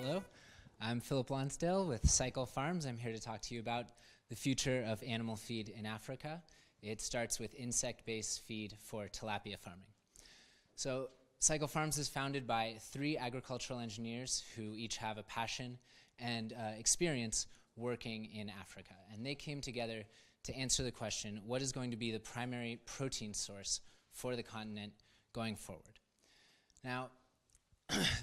Hello, I'm Philip Lonsdale with CycleFarms. I'm here to talk to you about the future of animal feed in Africa. It starts with insect-based feed for tilapia farming. So CycleFarms is founded by 3 agricultural engineers who each have a passion and experience working in Africa. And they came together to answer the question, what is going to be the primary protein source for the continent going forward? Now,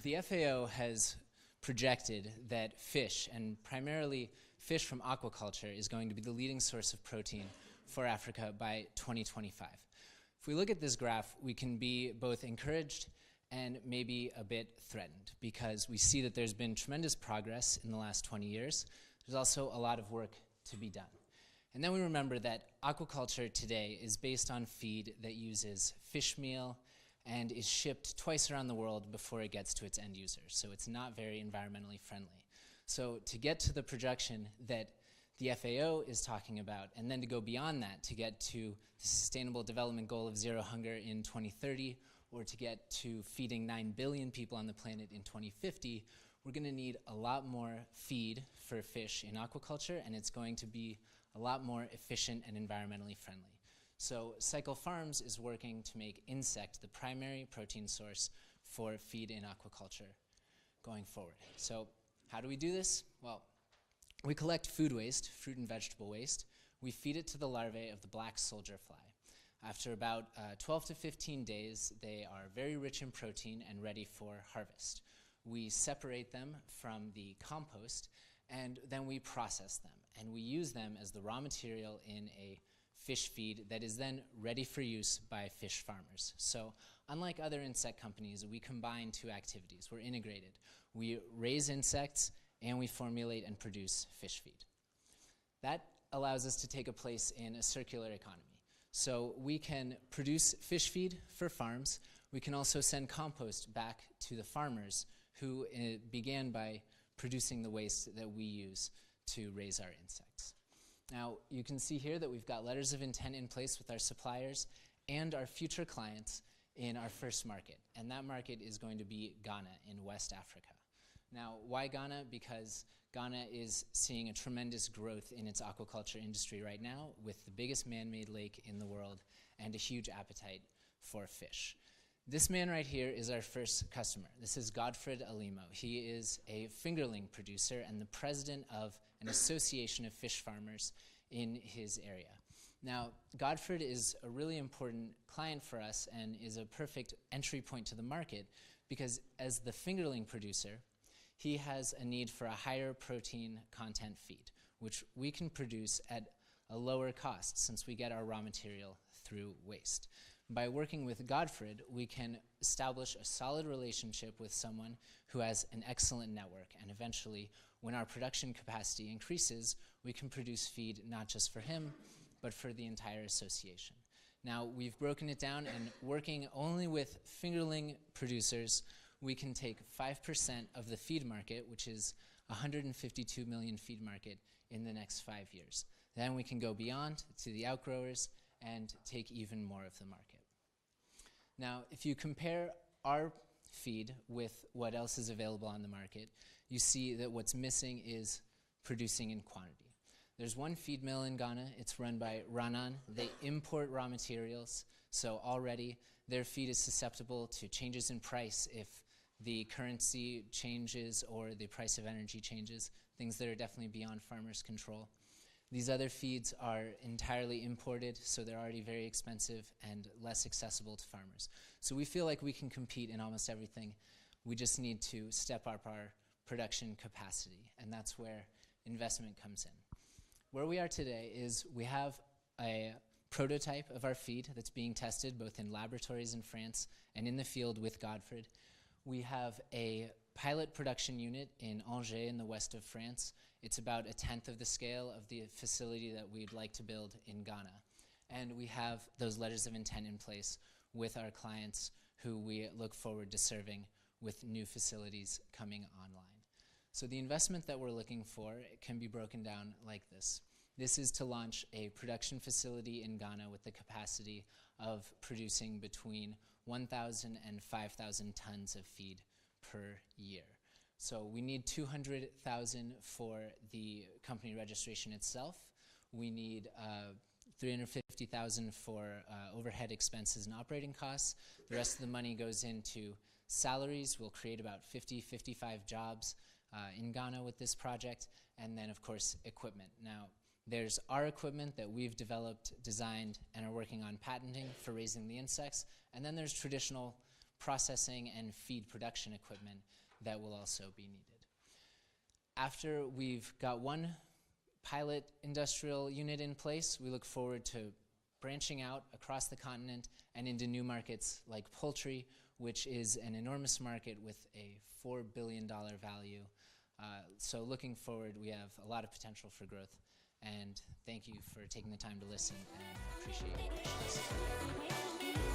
the FAO has projected that fish, and primarily fish from aquaculture, is going to be the leading source of protein for Africa by 2025. If we look at this graph, we can be both encouraged and maybe a bit threatened, because we see that there's been tremendous progress in the last 20 years. There's also a lot of work to be done. And then we remember that aquaculture today is based on feed that uses fish meal and is shipped twice around the world before it gets to its end users. So it's not very environmentally friendly. So to get to the projection that the FAO is talking about, and then to go beyond that, to get to the Sustainable Development Goal of zero hunger in 2030, or to get to feeding 9 billion people on the planet in 2050, we're going to need a lot more feed for fish in aquaculture, and it's going to be a lot more efficient and environmentally friendly. So CycleFarms is working to make insect the primary protein source for feed in aquaculture going forward. So how do we do this? Well, we collect food waste, fruit and vegetable waste. We feed it to the larvae of the black soldier fly. After about 12 to 15 days, they are very rich in protein and ready for harvest. We separate them from the compost, and then we process them. And we use them as the raw material in a fish feed that is then ready for use by fish farmers. So unlike other insect companies, we combine 2 activities. We're integrated. We raise insects and we formulate and produce fish feed. That allows us to take a place in a circular economy. So we can produce fish feed for farms. We can also send compost back to the farmers who began by producing the waste that we use to raise our insects. Now, you can see here that we've got letters of intent in place with our suppliers and our future clients in our first market. And that market is going to be Ghana in West Africa. Now, why Ghana? Because Ghana is seeing a tremendous growth in its aquaculture industry right now, with the biggest man-made lake in the world and a huge appetite for fish. This man right here is our first customer. This is Godfred Alimo. He is a fingerling producer and the president of an association of fish farmers in his area. Now, Godfred is a really important client for us and is a perfect entry point to the market, because as the fingerling producer, he has a need for a higher protein content feed, which we can produce at a lower cost since we get our raw material through waste. By working with Godfred, we can establish a solid relationship with someone who has an excellent network, and eventually, when our production capacity increases, we can produce feed not just for him, but for the entire association. Now, we've broken it down, and working only with fingerling producers, we can take 5% of the feed market, which is 152 million feed market, in the next 5 years. Then we can go beyond to the outgrowers and take even more of the market. Now, if you compare our feed with what else is available on the market, you see that what's missing is producing in quantity. There's one feed mill in Ghana. It's run by Ranan. They import raw materials, so already their feed is susceptible to changes in price if the currency changes or the price of energy changes, things that are definitely beyond farmers' control. These other feeds are entirely imported, so they're already very expensive and less accessible to farmers. So we feel like we can compete in almost everything. We just need to step up our production capacity, and that's where investment comes in. Where we are today is we have a prototype of our feed that's being tested both in laboratories in France and in the field with Godfred. We have a pilot production unit in Angers in the west of France. It's about 1/10 of the scale of the facility that we'd like to build in Ghana. And we have those letters of intent in place with our clients who we look forward to serving with new facilities coming online. So the investment that we're looking for can be broken down like this. This is to launch a production facility in Ghana with the capacity of producing between 1,000 and 5,000 tons of feed per year. So we need 200,000 for the company registration itself. We need 350,000 for overhead expenses and operating costs. The rest of the money goes into salaries. We'll create about 55 jobs in Ghana with this project, and then of course equipment. Now there's our equipment that we've developed, designed, and are working on patenting for raising the insects, and then there's traditional processing and feed production equipment that will also be needed. After we've got one pilot industrial unit in place, we look forward to branching out across the continent and into new markets like poultry, which is an enormous market with a $4 billion value. So looking forward, we have a lot of potential for growth. And thank you for taking the time to listen, and I appreciate your questions.